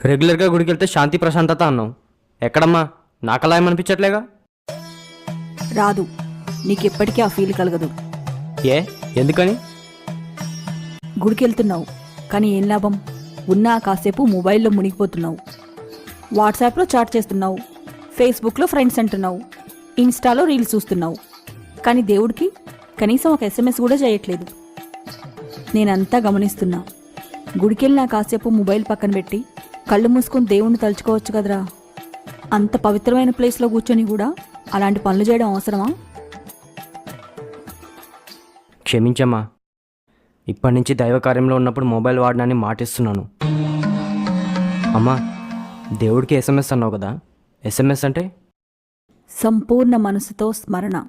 రెగ్యులర్గా గుడికి వెళ్తే శాంతి ప్రశాంతత అన్నావు. ఎక్కడమ్మా? నాకలా ఏమనిపించట్లేగా. రాదు, నీకెప్పటికీ ఆ ఫీల్ కలగదు. ఏ? ఎందుకని? గుడికి వెళ్తున్నావు కానీ ఏం లాభం? ఉన్నా కాసేపు మొబైల్లో మునిగిపోతున్నావు. వాట్సాప్లో చాట్ చేస్తున్నావు, ఫేస్బుక్లో ఫ్రెండ్స్ అంటున్నావు, ఇన్స్టాలో రీల్స్ చూస్తున్నావు. కానీ దేవుడికి కనీసం ఒక SMS కూడా చేయట్లేదు. నేనంతా గమనిస్తున్నా. గుడికెళ్ళినా కాసేపు మొబైల్ పక్కన పెట్టి కళ్ళు మూసుకొని దేవుణ్ణి తలుచుకోవచ్చు కదరా. అంత పవిత్రమైన ప్లేస్లో కూర్చొని కూడా అలాంటి పనులు చేయడం అవసరమా? క్షమించమ్మా. ఇప్పటి నుంచి దైవ కార్యంలో ఉన్నప్పుడు మొబైల్ వాడడాన్ని మాటిస్తున్నాను. అమ్మా, దేవుడికి SMS అన్నావు కదా, SMS అంటే? సంపూర్ణ మనసుతో స్మరణ.